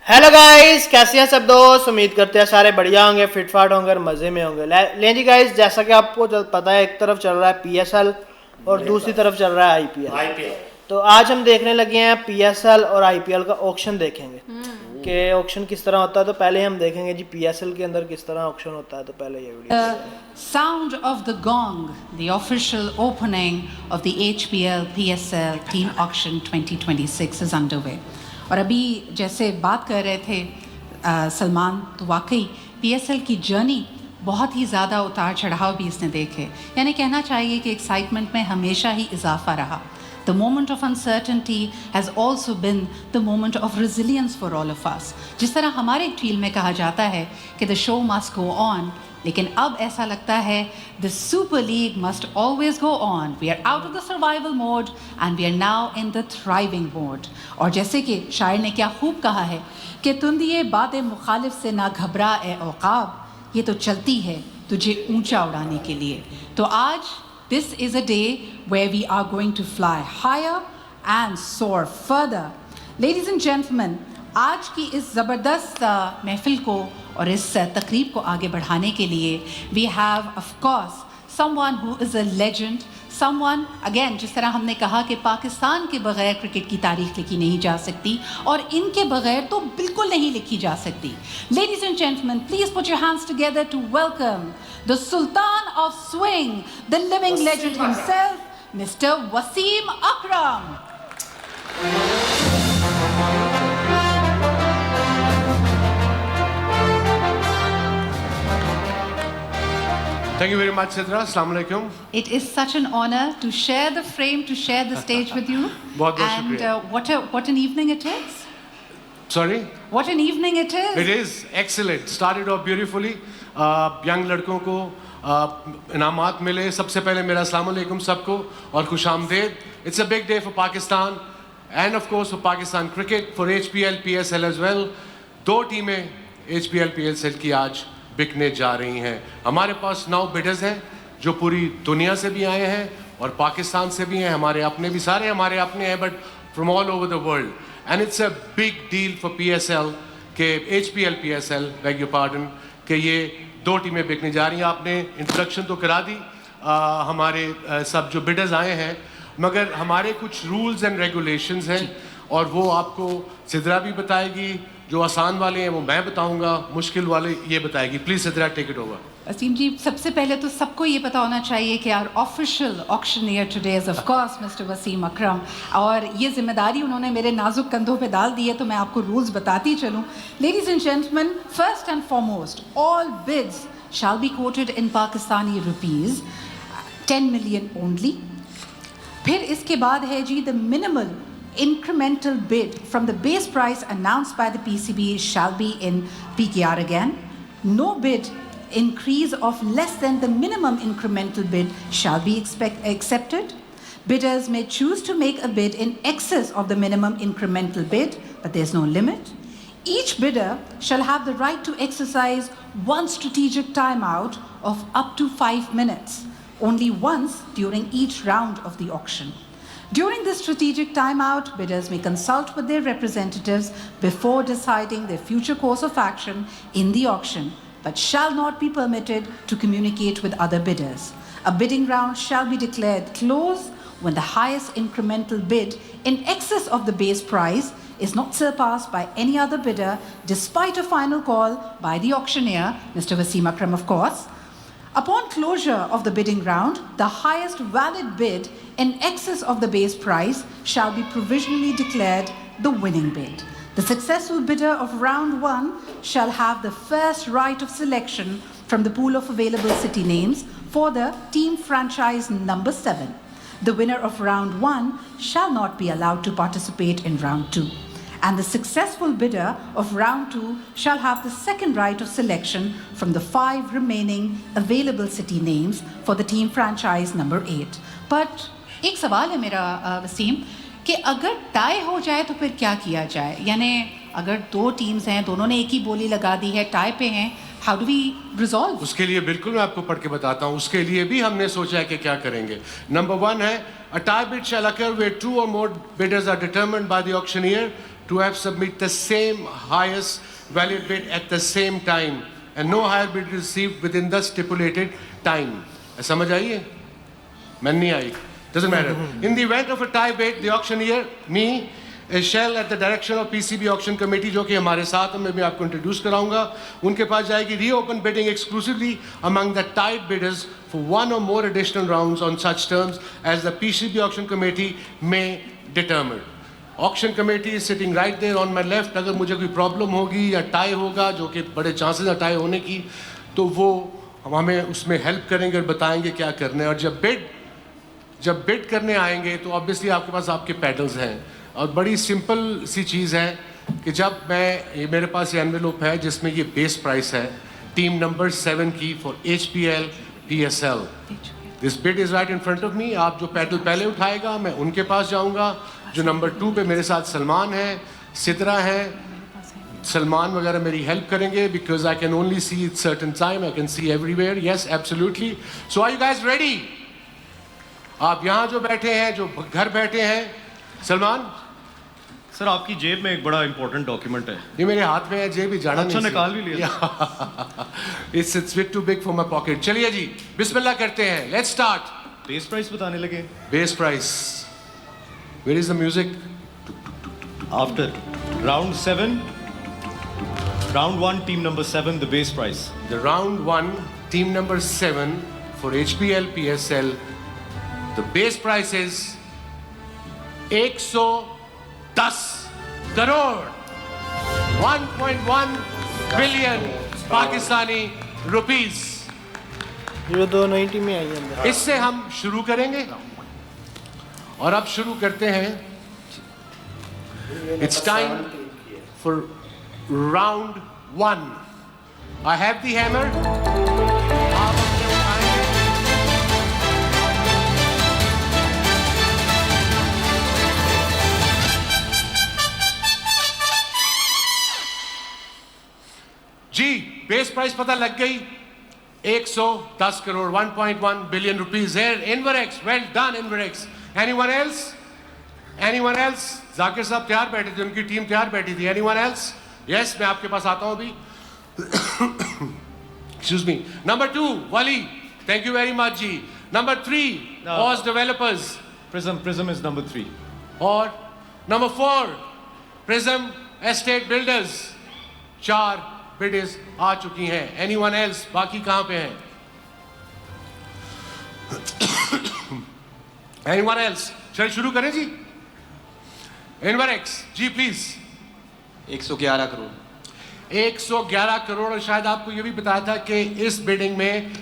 Hello guys, कैसे हैं सब दोस्त। उम्मीद करते हैं सारे बढ़िया होंगे, फिट फाट होंगे और मज़े में होंगे। लें जी गाइस, जैसा कि आपको पता है, एक तरफ चल रहा है पीएसएल और दूसरी तरफ चल रहा है आईपीएल। तो आज हम देखने लगे हैं पीएसएल और आईपीएल का ऑक्शन देखेंगे कि ऑक्शन किस तरह होता है। तो पहले हम देखेंगे जी पीएसएल के अंदर किस तरह ऑक्शन होता है। तो पहले ये video Sound of the gong, the official opening of the HPL PSL Team Auction 2026 is underway. और अभी जैसे बात कर रहे थे सलमान, तो वाकई पीएसएल की जर्नी बहुत ही ज़्यादा उतार चढ़ाव भी इसने देखे। यानी कहना चाहिए कि एक्साइटमेंट में हमेशा ही इजाफा रहा। The moment of uncertainty has also been the moment of resilience for all of us. जिस तरह हमारे टीम में कहा जाता है कि the show must go on, लेकिन अब ऐसा लगता है the Super League must always go on. We are out of the survival mode and we are now in the thriving mode. और जैसे कि शायर ने क्या खूब कहा है कि तुंदिए बातें मुखालिफ से ना घबरा ए औकाब, ये तो चलती है तुझे ऊंचा उड़ाने के लिए। तो आज this is a day where we are going to fly higher and soar further. Ladies and gentlemen, आज की इस ज़बरदस्त महफिल को और इस तकरीब को आगे बढ़ाने के लिए we have of course someone who is a legend, someone again जिस तरह हमने कहा कि पाकिस्तान के बगैर क्रिकेट की तारीख लिखी नहीं जा सकती और इनके बगैर तो बिल्कुल नहीं लिखी जा सकती। Ladies and gentlemen, please put your hands together to welcome the Sultan of Swing, the living legend himself, Mr. Wasim Akram. Thank you very much, Sidra. Assalamu alaikum. It is such an honor to share the frame, to share the stage with you. बहुत what an evening it is. Sorry? What an evening it is. It is excellent. Started off beautifully. Young लड़कों को इनामात मिले। सबसे पहले मेरा अस्सलाम वालेकुम सबको और खुशामदीद. It's a big day for Pakistan and of course for Pakistan cricket, for HPL, PSL as well. दो टीमें HPL, PSL की आज बिकने जा रही हैं। हमारे पास 9 बिडर्स हैं जो पूरी दुनिया से भी आए हैं और पाकिस्तान से भी हैं। हमारे अपने भी, सारे हमारे अपने हैं, but from all over the world. And it's a big deal for PSL के HPL, PSL, bag your pardon, कि ये 2 टीमें बिकने जा रही हैं। आपने इंट्रोडक्शन तो करा दी हमारे सब जो बिडर्स आए हैं, मगर हमारे कुछ रूल्स एंड रेगुलेशंस हैं और वो आपको सिद्रा भी बताएगी। जो आसान वाले हैं वो मैं बताऊंगा, मुश्किल वाले ये बताएगी। Please Sidra, take it over. Wasim ji, सबसे पहले तो सबको ये पता होना चाहिए कि our official auctioneer today is of course mister Wasim Akram, और ये जिम्मेदारी उन्होंने मेरे नाजुक कंधों पे डाल दी है। तो मैं आपको रूल्स बताती चलूँ। Ladies and gentleman, first and foremost, all bids shall be quoted in Pakistani rupees, 10 million only. फिर इसके बाद है जी the minimal incremental bid from the base price announced by the PCB shall be in PKR again. No bid increase of less than the minimum incremental bid shall be accepted. Bidders may choose to make a bid in excess of the minimum incremental bid, but there's no limit. Each bidder shall have the right to exercise one strategic timeout of up to 5 minutes, only once during each round of the auction. During this strategic timeout, bidders may consult with their representatives before deciding their future course of action in the auction, but shall not be permitted to communicate with other bidders. A bidding round shall be declared closed when the highest incremental bid in excess of the base price is not surpassed by any other bidder, despite a final call by the auctioneer, Mr. Wasim Akram, of course. Upon closure of the bidding round, the highest valid bid in excess of the base price shall be provisionally declared the winning bid. The successful bidder of round 1 shall have the first right of selection from the pool of available city names for the team franchise number 7. The winner of round 1 shall not be allowed to participate in round 2. And the successful bidder of round 2 shall have the second right of selection from the 5 remaining available city names for the team franchise number 8. But एक सवाल है मेरा वसीम, कि अगर tie हो जाए तो फिर क्या किया जाए? यानी अगर 2 टीम्स हैं, दोनों ने एक ही बोली लगा दी है, टाई पे हैं, हाउ डू वी रिजॉल्व? उसके लिए बिल्कुल मैं आपको पढ़ के बताता हूँ। उसके लिए भी हमने सोचा है कि क्या करेंगे। नंबर 1 है, a tie bid shall occur where 2 or more bidders are determined by the auctioneer to have submit the same highest valid bid at the same time and no higher bid received within the stipulated time. समझ आई है? मैं नहीं आई. Doesn't matter. In the event of a tie bid, the auctioneer, me, shall at the direction of PCB auction committee, जो कि हमारे साथ हैं, मैं भी आपको इंट्रोड्यूस कराऊंगा, उनके पास जाएगी reopen bidding exclusively among the tied bidders for one or more additional rounds on such terms as the PCB auction committee may determine. Auction committee is sitting right there on my left. अगर मुझे कोई problem होगी या tie होगा, जो कि बड़े chances हैं टाई होने की, तो वो हमें उसमें हेल्प करेंगे और बताएंगे क्या करना है. और जब बिड करने आएंगे तो ऑब्वियसली आपके पास आपके पैडल्स हैं. और बड़ी सिंपल सी चीज़ है कि जब ये मेरे पास ये एनवेलोप है जिसमें ये बेस प्राइस है टीम नंबर 7 की for HPL PSL. This bid is right in front of me. आप जो पैडल पहले उठाएगा मैं उनके पास जाऊंगा. जो नंबर 2 पे मेरे साथ सलमान है, सितरा है, सलमान वगैरह मेरी हेल्प करेंगे because I can only see it certain time. I can see everywhere. Yes absolutely. So are you guys ready? आप यहाँ जो बैठे हैं, जो घर बैठे हैं, सलमान सर आपकी जेब में एक बड़ा इंपॉर्टेंट डॉक्यूमेंट है. ये मेरे हाथ में है, जेब भी जाना अच्छा निकाल भी लिया. It's bit too big for my pocket. चलिए जी बिस्मिल्लाह करते हैं. Let's start. बेस प्राइस बताने लगे. Base price. Where is the music? After round 7, round 1 team number 7 the base price. The round 1 team number 7 for HPL PSL. The base price is 110 crore 1.1 billion Pakistani rupees. ये 290 में आई अंदर. इससे हम शुरू करेंगे और अब शुरू करते हैं. It's time for round 1. I have the hammer. आप अपने उठाएंगे. जी बेस प्राइस पता लग गई. 110 करोड़ 1.1 बिलियन रुपीस है. Inverex. Well done Inverex. Anyone else? Anyone else? Zakir साहब तैयार बैठे थे, उनकी टीम तैयार बैठी थी. Anyone else? यस मैं आपके पास आता हूं अभी. Excuse me. Number 2 Wali. Thank you very much जी. Number 3 Oz developers. Prism is number 3. और number 4 Prism estate builders. 4 bids आ चुकी हैं. Anyone else? बाकी कहां पे हैं? Anyone else? चल शुरू करें जी. Inverex ji please. 111 करोड़. 111 करोड़. और शायद आपको ये भी बताया था कि इस बिडिंग में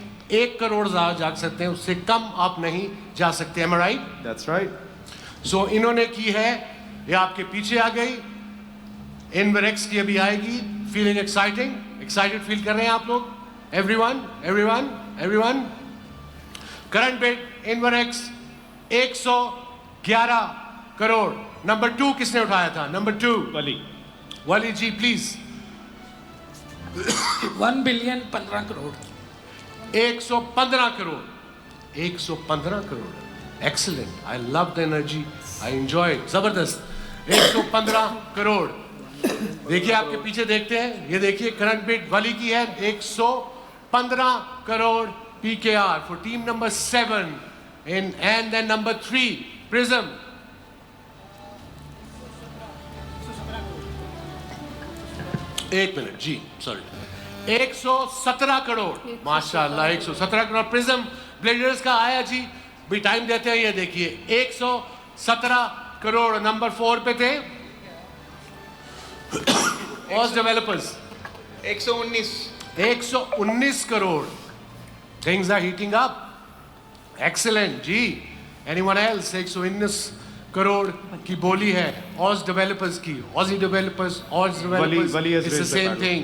1 करोड़ जा सकते हैं, उससे कम आप नहीं जा सकते. am I right? That's right. So इन्होंने की है, ये आपके पीछे आ गई. इनवरेक्स की अभी आएगी. Feeling exciting? एक्साइटेड फील कर रहे हैं आप लोग? Everyone. Current bid Inverex 111 crore. Number 2 किसने उठाया था? Number 2 Wali ji please. 1 billion 15 crore. 115 crore. 115 crore. Excellent. I love the energy. I enjoy. जबरदस्त. 115 करोड़. देखिए आपके पीछे देखते हैं. ये देखिए करंट बिड वली की है 115 crore PKR for team number 7 and then number 3 prism. एक मिनट जी सॉरी. 117 करोड़. माशाल्लाह 117 करोड़ प्रिज्म बिल्डर्स का आया जी. भी टाइम देते हैं. ये देखिए 117 करोड़. नंबर 4 पे थे Oz developers. 119 crore. Things are heating up. Excellent जी. Anyone else? 119 करोड़ की बोली है ऑस डेवलपर्स की. Oz developers, Oz developers, it's the same thing.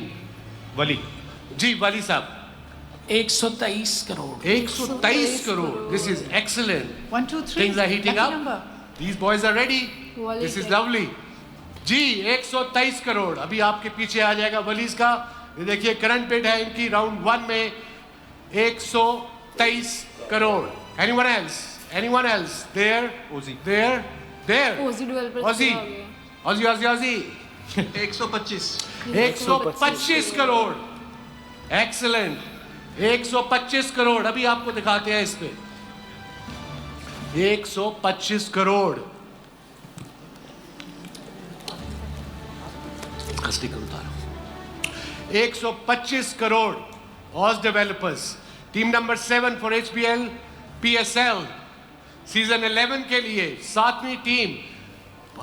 Wali ji Wali साहब 123 crore. 123 crore. This is excellent. 1 2 3 Things are heating up. number. These boys are ready. This is lovely. जी 123 करोड़. अभी आपके पीछे आ जाएगा वलीज का. ये देखिए करंट बिड है इनकी राउंड 1 में 123 crore. Anyone else? Anyone else? There. Ozzy. There. Ozzy developers Ozzy. Aussie Aussie Aussie 125 125 crore. Excellent. 125 crore अभी आपको दिखाते हैं इस पे। 125 करोड़। स्टिकर उतारो। 125 crore. Oz developers team number 7 for HBL PSL season 11 के लिए 7वीं team.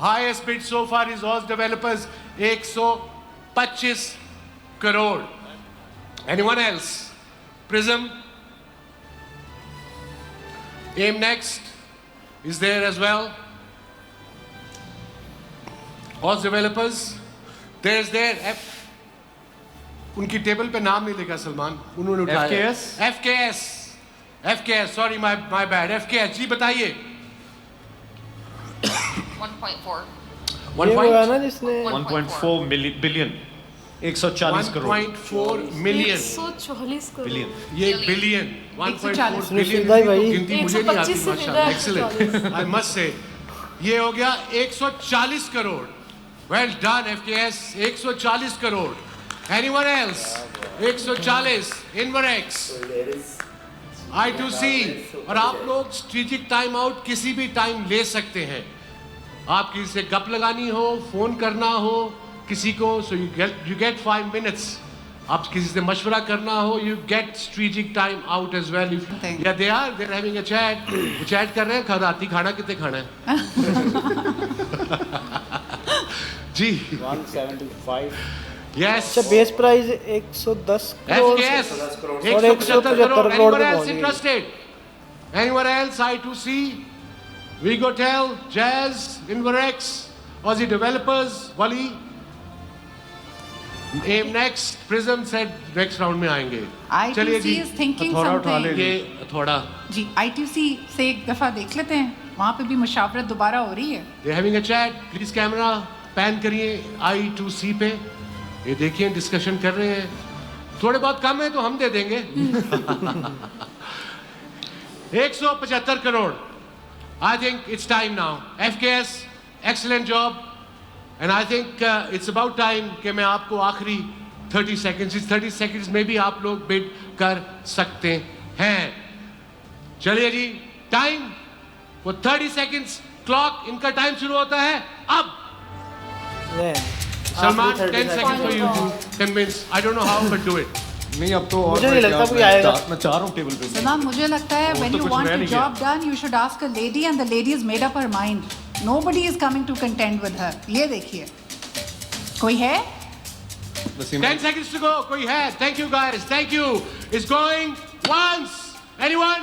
Highest bid so far is Oz developers 125 crore. Anyone else? Prism? Aim Next is there as well. Oz Developers. There's there. उनकी टेबल पे नाम नहीं लिखा सलमान, उन्होंने उठाया। FKS. Sorry, my bad. FKS जी बताइए। 1.4. ये वो है ना जिसने 1.4 billion 140 crore 1.4 million 140 crore billion ये बिलियन 1.4 सुनील बिलियन भाई भाई। गिनती मुझे नहीं आती 125 से माशाल्लाह। मिला एक्सीलेंट। आई मस्ट से ये हो गया 140 crore. Well done FKS। 140 crore. Anyone else? 140 इनवरेक्स I2C। और आप लोग स्ट्रेटेजिक टाइम आउट किसी भी टाइम ले सकते हैं। आप किसी से गप लगानी हो, फोन करना हो किसी को, सो यू गेट 5 minutes। आप किसी से मशवरा करना हो, you get strategic time out as well. या they are having a chat. वो चैट कर रहे हैं राती खाना कितने खाना है। जी 175 यस। अच्छा बेस प्राइस 110 करोड़ FKS और 175 करोड़। करोड़ Anyone पे else पहुंच गई। interested? Anyone else? I2C, Vigotel, Jazz, Inverex, Aussie Developers, Wally. Aim Next, Prism said next round में आएंगे। चलिए I2C जी। is thinking हथौड़ा उठा something. ले। ये थोड़ा जी I2C से एक दफा देख लेते हैं, वहाँ पे भी मुशावरत दोबारा हो रही है। They're having a chat. Please camera pan करिए I2C पे। ये देखिए डिस्कशन कर रहे हैं। थोड़े बहुत कम है तो हम दे देंगे। 175 crore. I think it's time now. FKS, excellent job. And I think it's about time कि मैं आपको आखिरी 30 seconds, इस 30 seconds में भी आप लोग बिड कर सकते हैं। चलिए जी, टाइम वो 30 seconds क्लॉक इनका टाइम शुरू होता है अब। Salman, 10 seconds for you to convince. I don't know how, but do it. नहीं अब तो और मुझे नहीं लगता कोई आएगा। मैं चाह रहा हूँ टेबल पे। सलमान, मुझे लगता है वो when तो you कुछ want रह a नहीं job done, you should ask a lady and the lady has made up her mind. Nobody is coming to contend with her. ये देखिए, कोई है? 10 seconds to go. कोई है? Thank you guys. Thank you. It's going once. Anyone?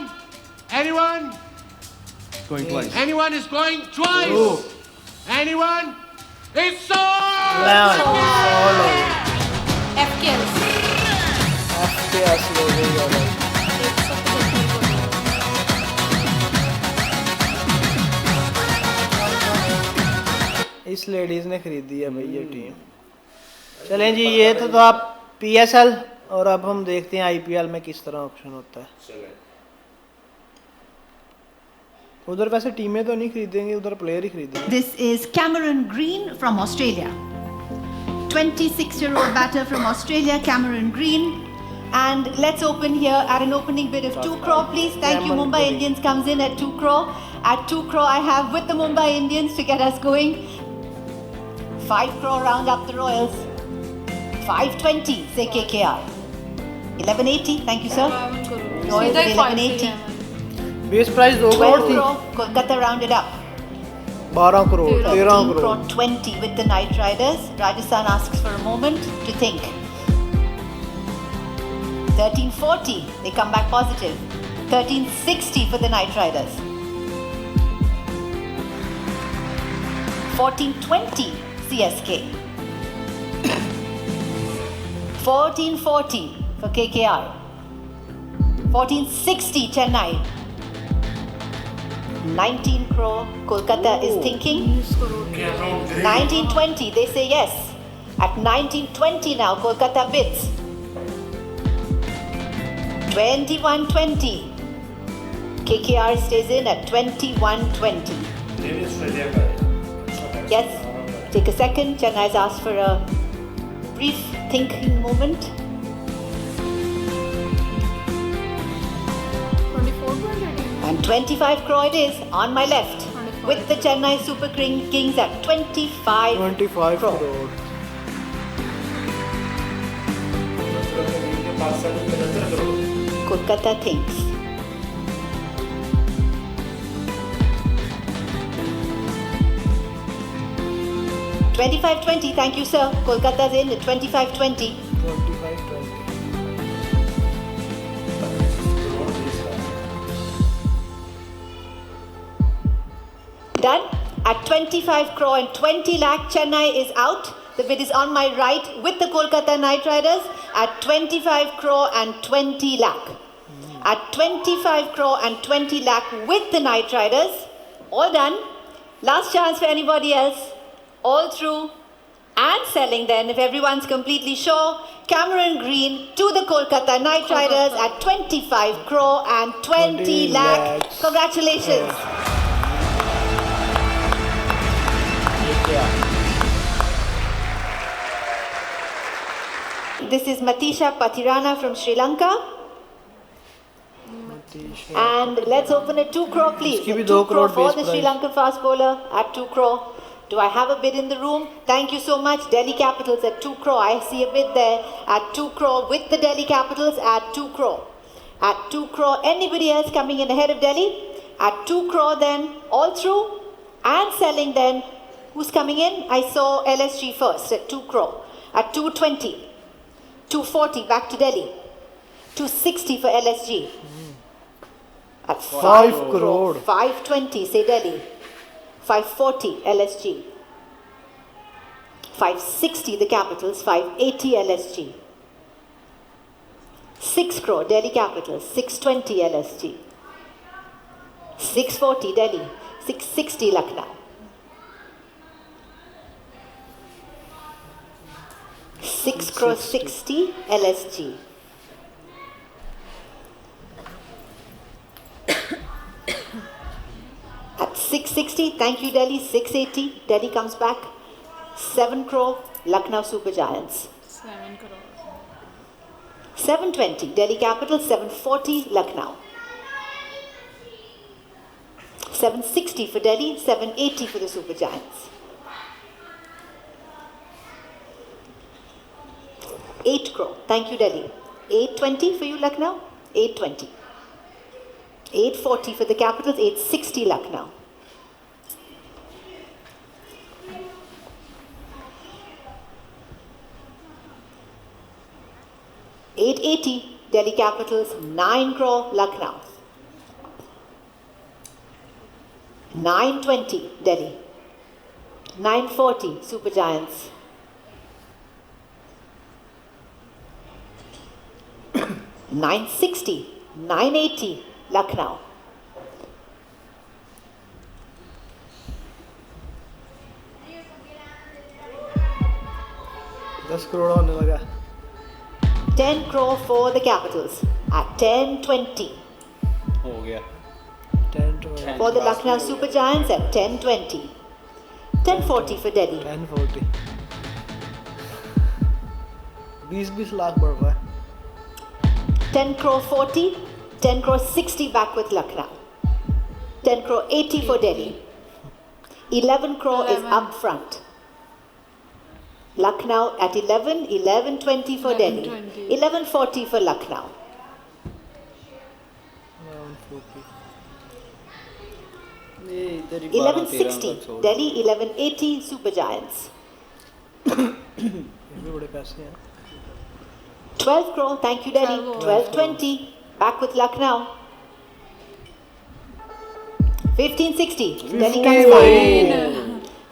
Anyone? Going twice. Anyone is going twice. Oh. Anyone? It's so. FKS FKS ले गई और इस लेडीज ने खरीदी है भाई ये टीम। चलें जी, ये तो आप PSL और अब हम देखते हैं IPL में किस तरह ऑप्शन होता है। उधर वैसे टीमें तो नहीं खरीदेंगे, उधर प्लेयर ही खरीदेंगे। This is Cameron Green from Australia. 26-year-old batter from Australia, Cameron Green. And let's open here at an opening bid of 2 crore, please. Thank you. Mumbai Indians comes in at 2 crore. At 2 crore, I have with the Mumbai Indians to get us going. 5 crore round up the Royals. 520, say KKR. 1180, thank you, sir. Royals at 1180. Base price 2 crore 12 थी। crore, Kolkata rounded up. 12 crore 13 13 crore. crore 20 with the Knight Riders. Rajasthan asks for a moment to think. 1340, they come back positive. 1360 for the Knight Riders. 1420 CSK. 1440 for KKR. 1460 Chennai. 19 crore Kolkata is thinking. 1920 they say yes. At 1920 now Kolkata bids. 2120 KKR stays in at 2120. Yes, Take a second. Chennai's asked for a brief thinking moment. 24 already. And 25 crore it is on my left. 25. With the Chennai Super Kings at 25 25 crore. crore. Kolkata thinks. $25.20, thank you, sir. Kolkata's in at $25.20. 25-20. Done. At 25 crore and 20 lakh, Chennai is out. The bid is on my right with the Kolkata Knight Riders at 25 crore and 20 lakh. At 25 crore and 20 lakh with the Knight Riders. All done. Last chance for anybody else. All through and selling then, if everyone's completely sure. Cameron Green to the Kolkata Knight Riders at 25 crore and 20 lakh. lakhs. Congratulations. This is Matisha Pathirana from Sri Lanka. And let's open at 2 crore, please. इसकी भी 2 2 crore crore for base the Sri price. Lankan fast bowler at 2 crore. Do I have a bid in the room? Thank you so much. Delhi Capitals at 2 crore. I see a bid there at 2 crore with the Delhi Capitals at 2 crore. At 2 crore. Anybody else coming in ahead of Delhi? At 2 crore then, all through and selling then. Who's coming in? I saw LSG first at 2 crore. At 220. 240 back to Delhi. 260 for LSG. At 5 crore. 520, say Delhi. 540 LSG. 560 the Capitals, 580 LSG. 6 crore Delhi Capitals, 620 LSG. 640 Delhi, 660 Lucknow. 6 crore 60 LSG. At 660, thank you Delhi, 680, Delhi comes back. 7 crore, Lucknow Super Giants. 7 crore. 720, Delhi Capitals, 740, Lucknow. 760 for Delhi, 780 for the Super Giants. 8 crore, thank you Delhi. 820 for you Lucknow, 820. 840 for the Capitals, 860 Lucknow. $880 Delhi Capitals, 9 crore Lucknow. 920 Delhi. 940 Super Giants. 960, 980 Lucknow. $10 crore होने लगा. 10 crore for the Capitals at 1020. हो गया. 10 to For the Lucknow Super Giants at 1020. 1040 for Delhi. 1040. 20 lakh बढ़ रहा है. 10 crore 40, 10 crore 60 back with Lucknow. 10 crore 80 for Delhi. 11 crore is 11. up front. Lucknow at 11, 1120 for Delhi. 1120. 1140 for Lucknow. 1140. 1160 Delhi, 1180 Super Giants. ये भी बड़े पैसे हैं. 12 crore, thank you Delhi. 1220 back with Lucknow. 1560 Delhi comes back.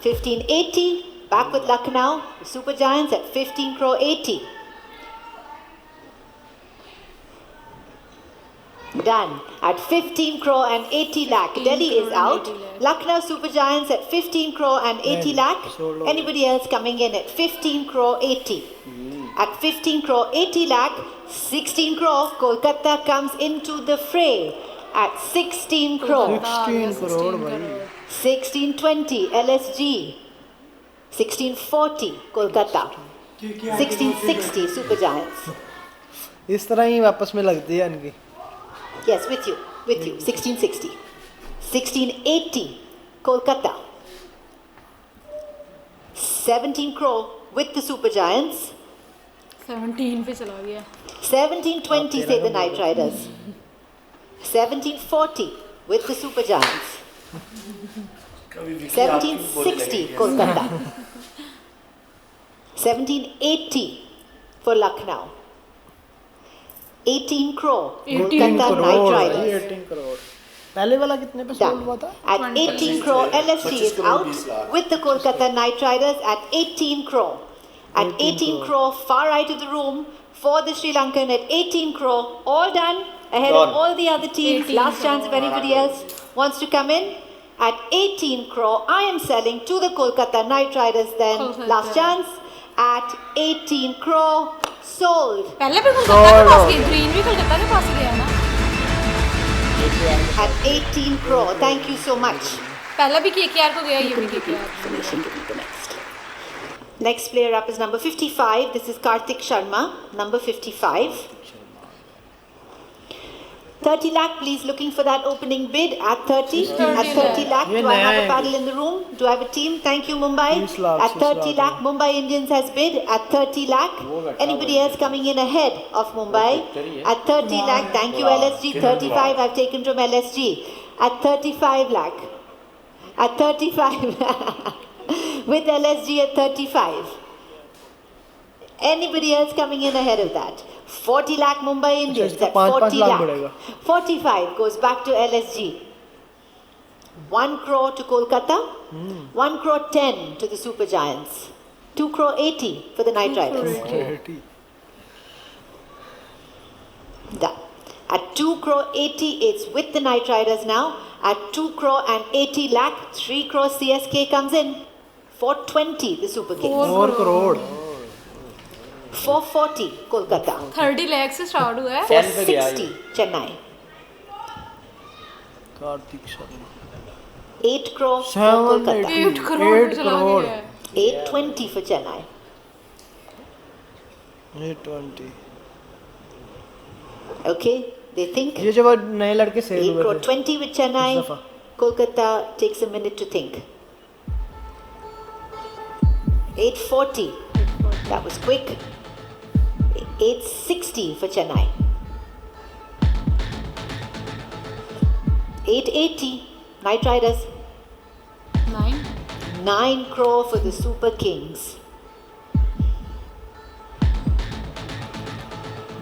1580 back with Lucknow. Super Giants at 15 crore 80. Done at 15 crore and 80 lakh. 15 Delhi is crore and out. 80 lakh. Lucknow Super Giants at 15 crore and 80 lakh. so low. Anybody else coming in at 15 crore 80? At 15 crore 80 lakh, 16 crore, Kolkata comes into the fray at 16 crore. 16 crore भाई. 1620 LSG. 1640 Kolkata. 1660 Super Giants. इस तरह ही वापस में लगती है इनकी. Yes, with you. 1660. 1680 Kolkata. 17 crore with the Super Giants. 17 पे चला गया. 1720 say the Knight Riders. 1740 with the Super Giants. 1760 Kolkata. 1780 for Lucknow. 18 crore Kolkata Knight Riders. 18 crore. पहले वाला कितने पे सोल्ड हुआ था? At 18 crore, LSG is out with the Kolkata Knight Riders at 18 crore. At 18 crore, far right of the room for the Sri Lankan at 18 crore. All done ahead of all the other teams. Last chance if anybody else wants to come in. At 18 crore, I am selling to the Kolkata Knight Riders then. Kolkata. Last chance at 18 crore, sold. पहले भी कोलकाता के पास गई, green भी कोलकाता के पास ही गया ना. At 18 crore, thank you so much. पहला भी केकेआर को गया, ये भी KKR. Next player up is number 55. This is Karthik Sharma, number 55. 30 lakh, please, looking for that opening bid at 30. At 30 lakh, do I have a paddle in the room? Do I have a team? Thank you, Mumbai. At 30 lakh, Mumbai Indians has bid at 30 lakh. Anybody else coming in ahead of Mumbai? At 30 lakh, thank you, LSG. 35, I've taken from LSG. At 35 lakh. At 35. With LSG at 35. Anybody else coming in ahead of that? 40 lakh Mumbai Indians इसका at 5 40 lakh lakh. बढ़ेगा. 45 goes back to LSG. 1 crore to Kolkata. 1 crore 10 to the Super Giants. 2 crore 80 for the Knight Riders. 80. Done. At 2 crore 80, it's with the Knight Riders now. At 2 crore and 80 lakh, 3 crore CSK comes in. 420 the Super Kings. 4 crore. 440 Kolkata. 30 lakh से start हुआ है. 460 Chennai. Kartik Sharma. 8 crore for 7 Kolkata. 8 crore पे चला करोड़. गया है. 820 for Chennai. 820. Okay, they think ये जब नए लड़के सेल 8 हुए crore थे. 20 with Chennai. Mustafa. Kolkata takes a minute to think. 840. That was quick. 860 for Chennai. 880 Knight Riders. 9. 9 crore for the Super Kings.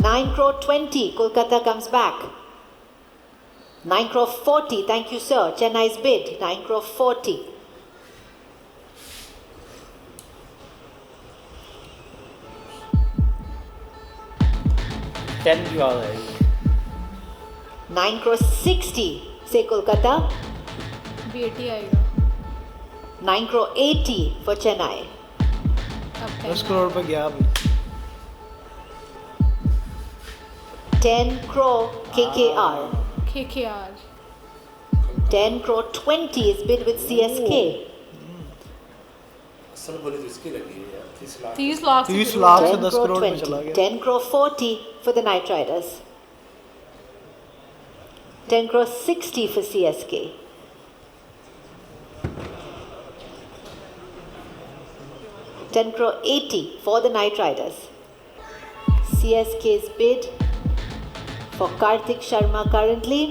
9 crore 20 Kolkata comes back. 9 crore 40, thank you sir, Chennai's bid. 9 crore 40. 10 की बात है. 9 crore 60 say Kolkata. बेटी आएगा. 9 crore 80 for Chennai. अब 10 करोड़ पे गया अभी. 10 crore KKR. KKR. 10 crore 20 is bid with CSK. 30 lakh से 30 शुरू लाख हुआ. से 10 10 crore करोड़ में 20. चला गया. 10 crore 40 for the Knight Riders. 10 crore 60 for CSK. 10 crore 80 for the Knight Riders. CSK's bid for Karthik Sharma currently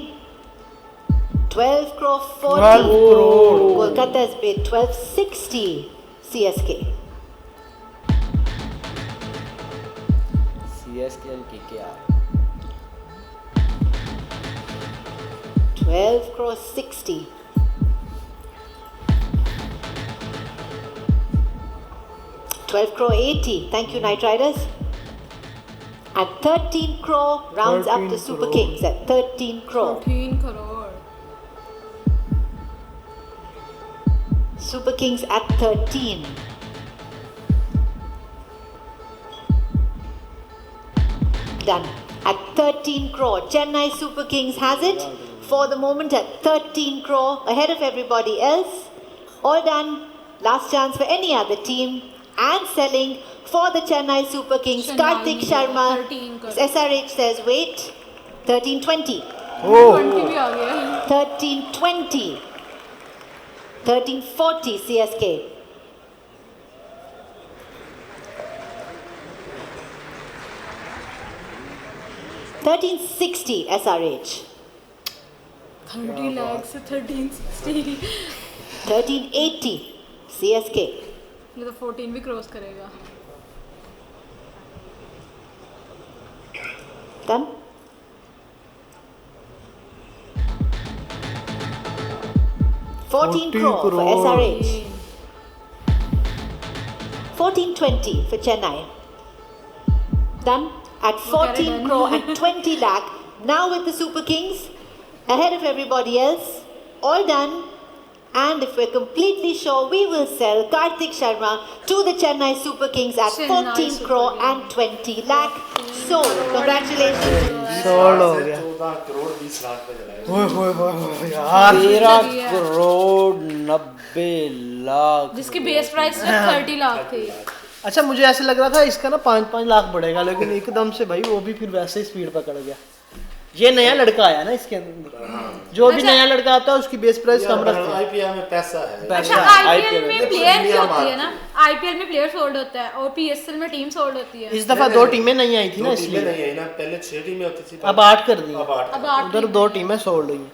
12 crore 40. 12 crore. Kolkata's bid 1260 CSK. CSK and KKR. 12 crore 60. 12 crore 80. Thank you, Knight Riders. At 13 crore, rounds up 13 the Super crore. Kings at 13 crore. 13 crore. Super Kings at 13. Done. At 13 crore. Chennai Super Kings has it for the moment at 13 crore, ahead of everybody else. All done. Last chance for any other team. And selling for the Chennai Super Kings, Chennai, Karthik Sharma. 13 कर। SRH says wait. 13-20. 20 भी आ गया 13-20. 13-40 CSK. $13.60 SRH. 30 lakh से 1360 $13.80 CSK. ये तो 14 भी cross करेगा Done. $14 crore for SRH. 14.20 for Chennai. Done at 14 crore and 20 lakh. Now with the Super Kings ahead of everybody else. All done. And if we're completely sure, we will sell Karthik Sharma to the Chennai Super Kings at Chennai 14 Super crore Kings. and 20 lakh. So, congratulations. Sold हो गया 14 करोड़ 20 लाख पे चला ओए होए होए होए यार 13 करोड़ 90 लाख जिसकी बेस प्राइस सिर्फ 30 लाख थी अच्छा मुझे ऐसे लग रहा था इसका ना 5-5 लाख बढ़ेगा लेकिन एकदम से भाई वो भी फिर वैसे ही स्पीड पकड़ गया ये नया लड़का आया ना इसके अंदर जो भी अच्छा। नया लड़का आता है उसकी बेस प्राइस कम रखते हैं आईपीएल में पैसा है अच्छा आईपीएल में प्लेयर जो होती है ना आईपीएल में प्लेयर सोल्ड होता है और पीएसएल में टीम सोल्ड होती है इस दफा 2 टीमें नहीं आई थी ना दो टीमें इसलिए नहीं है ना पहले 6 टीमें होती थी अब 8 कर दी अब 8 अब 8 उधर 2 टीमें सोल्ड हुई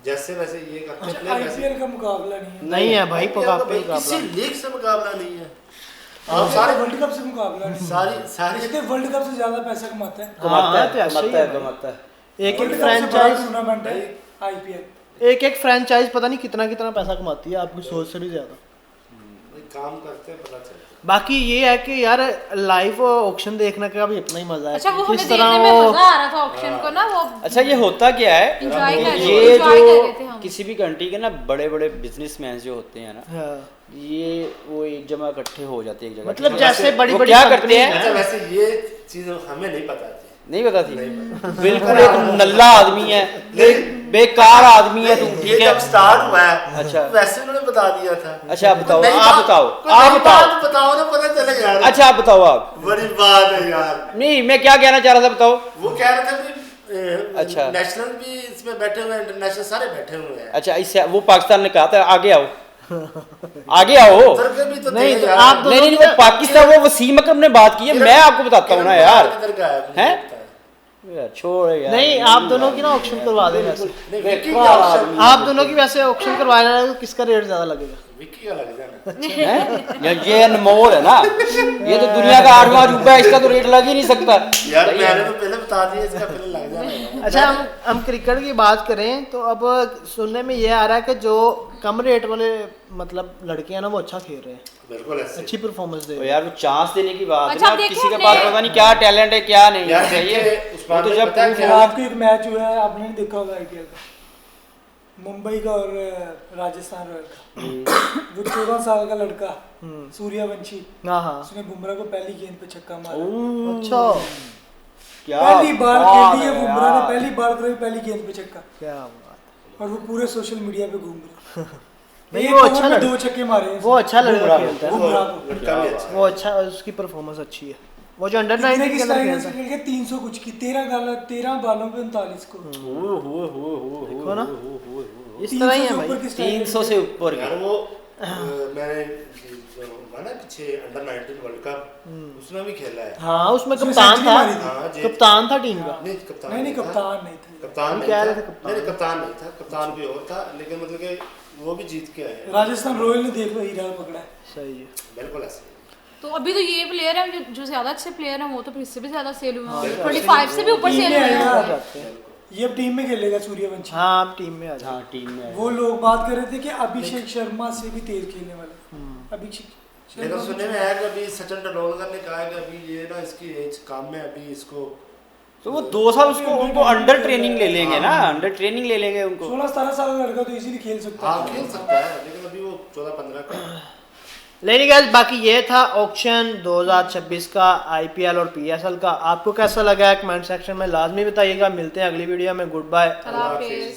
जैसे वैसे ये करते हैं प्लेयर वैसे आईपीएल का मुकाबला नहीं है नहीं है भाई IPL का भाई मुकाबला किसी लीग से मुकाबला नहीं है आप सारे सारे वर्ल्ड कप से मुकाबला नहीं है सारी देखते वर्ल्ड कप से ज्यादा पैसा कमाते हैं कमाता है तो ऐसे ही है भाई। कमाता है एक वर्ल्ड एक कप से बड़ा फ्रेंचाइज टूर्नामेंट है आईपीएल एक एक फ्रेंचाइज पता नहीं कितना कितना पैसा कमाती है आपकी सोच से भी ज्यादा काम करते हैं पता चलता बाकी ये है कि यार लाइव ऑक्शन देखने का भी अपना ही मजा है अच्छा वो हमें किस देखने तरह में वो मजा आ रहा था ऑप्शन को ना वो अच्छा ये होता क्या है एंजॉय कर रहे ये enjoy कर रहे थे जो हम किसी भी कंट्री के ना बड़े बड़े बिजनेसमैन जो होते हैं ना हाँ। ये वो एक जगह इकट्ठे हो जाते हैं एक जगह मतलब जैसे बड़ी वो बड़ी क्या company करते है। हैं अच्छा वैसे ये चीज हमें नहीं पता थी नहीं पता थी बिल्कुल एक नल्ला आदमी है बेकार आदमी है तुम ठीक ये है जब स्टार्ट हुआ है अच्छा। वैसे उन्होंने बता दिया था अच्छा आप बताओ नहीं, आप बताओ कोई आप नई बताओ बात बताओ ना पता चले यार अच्छा आप बताओ आप बड़ी बात है यार नहीं मैं क्या कहना चाह रहा था बताओ वो कह रहे थे भी अच्छा। नेशनल भी इसमें बैठे हुए हैं इंटरनेशनल सारे बैठे हुए हैं अच्छा इससे वो पाकिस्तान ने कहा था आगे आओ आगे आओ उधर के भी तो नहीं, थे तो यार। आप नहीं नहीं वो पाकिस्तान वो वसीम अकरम ने बात की है मैं आपको बताता हूँ ना यार किधर का है हैं? मुझे पता है। यार, छोड़ यार नहीं आप दोनों की ना ऑक्शन करवा दें वैसे नहीं, विक्की का ऑप्शन आप दोनों की वैसे ऑक्शन करवाना है तो किसका रेट ज्यादा लगेगा विक्की का लग जाना हैं? ये अनमोल है ना ये तो दुनिया का 8वां अजूबा है इसका तो रेट लग ही नहीं सकता यार मैंने तो पहले बता दिया इसका पहले लग जाना है। अच्छा हम क्रिकेट की बात करें तो अब सुनने में ये आ रहा है कि जो कम रेट वाले मतलब लड़के हैं ना वो अच्छा खेल रहे हैं बिल्कुल ऐसे अच्छी परफॉर्मेंस दे तो रहे हैं यार वो चांस देने की बात है अच्छा, ना अब अब देखिए किसी के हमने- पास पता नहीं क्या टैलेंट है क्या नहीं यार है चाहिए देखिए, वो उस्मान तो भाई जब पता है proof क्या? हो- रात को एक मैच हुआ है आपने नहीं देखा होगा आईपीएल का मुंबई का और राजस्थान रॉयल का वो 14 साल का लड़का सूर्यवंशी हाँ हाँ उसने बुमराह को पहली गेंद पे छक्का मारा अच्छा क्या पहली बार बात खेली है है बुमराह ने यार। पहली बार करी पहली गेंद पे छक्का क्या बात और वो पूरे सोशल मीडिया पे घूम रहे नहीं, एक वो ओवर अच्छा में लड़का- 2 छक्के मारे हैं वो अच्छा लड़का बुमराह को। खेलता है बुमराह को लड़का भी अच्छा वो अच्छा उसकी परफॉर्मेंस अच्छी है वो जो अंडर कितने 19 की के अंदर स्ट्राइक खेलता है खेल के 300 कुछ की 13 बालों पे 39 को देखो ना इस तरह ही है भाई 300 से ऊपर यार वो मैंने जो हुआ ना पीछे अंडर 19 वर्ल्ड कप उसमें भी खेला है हाँ उसमें उसमें कप्तान सेंचुरी था मारी थी। हाँ, जी। कप्तान था टीम का नहीं कप्तान नहीं था। कप्तान नहीं था कप्तान हम नहीं कह था रहे थे कप्तान। नहीं कप्तान नहीं था कप्तान भी और था लेकिन मतलब कि वो भी जीत के आए हैं। राजस्थान रॉयल ने देख लो हीरा पकड़ा है सही है बिल्कुल ऐसे तो अभी तो ये प्लेयर है जो ज्यादा अच्छे प्लेयर हैं वो तो फिर इससे भी ज्यादा सेल हुए हैं 25 से भी ऊपर टीम सेल में हुए आएगा। हैं जाते हैं ये अब टीम में खेलेगा सूर्यवंशी हाँ आप टीम में आ जाओ हाँ टीम में वो लोग बात कर रहे थे कि अभिषेक शर्मा से भी तेज खेलने वाले अभिषेक लेकिन शर्मा सुनने में आया कि अभी सचिन तेंदुलकर ने कहा कि अभी ये ना इसकी एज काम में अभी इसको तो वो 2 साल उसको उनको अंडर ट्रेनिंग ले लेंगे ना अंडर ट्रेनिंग ले लेंगे उनको 16-17 साल का लड़का तो इजीली खेल सकता हाँ है खेल सकता है लेकिन अभी वो 14-15 का लेकिन गाइस बाकी ये था ऑक्शन 2026 का आईपीएल और पीएसएल का आपको कैसा लगा है कमेंट सेक्शन में लाजमी बताइएगा मिलते हैं अगली वीडियो में गुड बाय अल्लाह हाफिज़